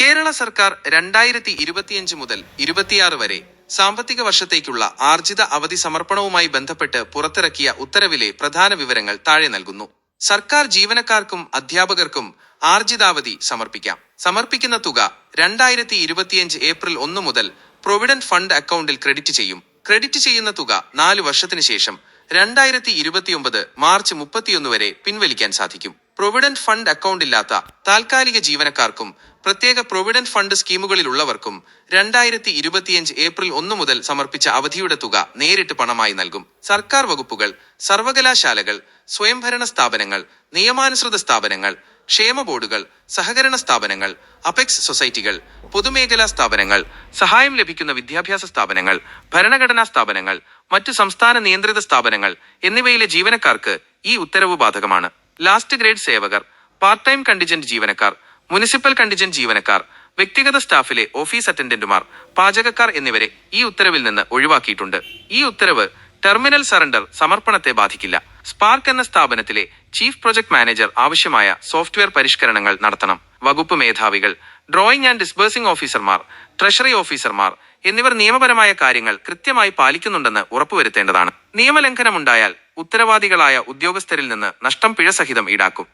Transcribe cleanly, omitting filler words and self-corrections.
കേരള സർക്കാർ 2025 മുതൽ 26 വരെ സാമ്പത്തിക വർഷത്തേക്കുള്ള ആർജിത അവധി സമർപ്പണവുമായി ബന്ധപ്പെട്ട് പുറത്തിറക്കിയ ഉത്തരവിലെ പ്രധാന വിവരങ്ങൾ താഴെ നൽകുന്നു. സർക്കാർ ജീവനക്കാർക്കും അധ്യാപകർക്കും ആർജിതാവധി സമർപ്പിക്കാം. സമർപ്പിക്കുന്ന തുക 2025 ഏപ്രിൽ 1 മുതൽ പ്രൊവിഡന്റ് ഫണ്ട് അക്കൗണ്ടിൽ ക്രെഡിറ്റ് ചെയ്യും. ക്രെഡിറ്റ് ചെയ്യുന്ന തുക 4 വർഷത്തിന് ശേഷം 2029 മാർച്ച് 31 വരെ പിൻവലിക്കാൻ സാധിക്കും. പ്രൊവിഡന്റ് ഫണ്ട് അക്കൗണ്ടില്ലാത്ത താൽക്കാലിക ജീവനക്കാർക്കും പ്രത്യേക പ്രൊവിഡന്റ് ഫണ്ട് സ്കീമുകളിലുള്ളവർക്കും 2025 ഏപ്രിൽ 1 മുതൽ സമർപ്പിച്ച അവധിയുടെ തുക നേരിട്ട് പണമായി നൽകും. സർക്കാർ വകുപ്പുകൾ, സർവകലാശാലകൾ, സ്വയംഭരണ സ്ഥാപനങ്ങൾ, നിയമാനുസൃത സ്ഥാപനങ്ങൾ, ക്ഷേമ ബോർഡുകൾ, സഹകരണ സ്ഥാപനങ്ങൾ, അപെക്സ് സൊസൈറ്റികൾ, പൊതുമേഖലാ സ്ഥാപനങ്ങൾ, സഹായം ലഭിക്കുന്ന വിദ്യാഭ്യാസ സ്ഥാപനങ്ങൾ, ഭരണഘടനാ സ്ഥാപനങ്ങൾ, മറ്റു സംസ്ഥാന നിയന്ത്രിത സ്ഥാപനങ്ങൾ എന്നിവയിലെ ജീവനക്കാർക്ക് ഈ ഉത്തരവ് ബാധകമാണ്. ലാസ്റ്റ് ഗ്രേഡ് സേവകർ, പാർട്ട് ടൈം കണ്ടിജന്റ് ജീവനക്കാർ, മുനിസിപ്പൽ കണ്ടിജന്റ് ജീവനക്കാർ, വ്യക്തിഗത സ്റ്റാഫിലെ ഓഫീസ് അറ്റൻഡന്റുമാർ, പാചകക്കാർ എന്നിവരെ ഈ ഉത്തരവിൽ നിന്ന് ഒഴിവാക്കിയിട്ടുണ്ട്. ഈ ഉത്തരവ് ടെർമിനൽ സറണ്ടർ സമർപ്പണത്തെ ബാധിക്കില്ല. സ്പാർക്ക് എന്ന സ്ഥാപനത്തിലെ ചീഫ് പ്രൊജക്ട് മാനേജർ ആവശ്യമായ സോഫ്റ്റ്വെയർ പരിഷ്കരണങ്ങൾ നടത്തണം. വകുപ്പ് മേധാവികൾ, ഡ്രോയിങ് ആൻഡ് ഡിസ്ബേഴ്സിംഗ് ഓഫീസർമാർ, ട്രഷറി ഓഫീസർമാർ എന്നിവർ നിയമപരമായ കാര്യങ്ങൾ കൃത്യമായി പാലിക്കുന്നുണ്ടെന്ന് ഉറപ്പുവരുത്തേണ്ടതാണ്. നിയമലംഘനമുണ്ടായാൽ ഉത്തരവാദികളായ ഉദ്യോഗസ്ഥരിൽ നിന്ന് നഷ്ടം പിഴ സഹിതം ഈടാക്കും.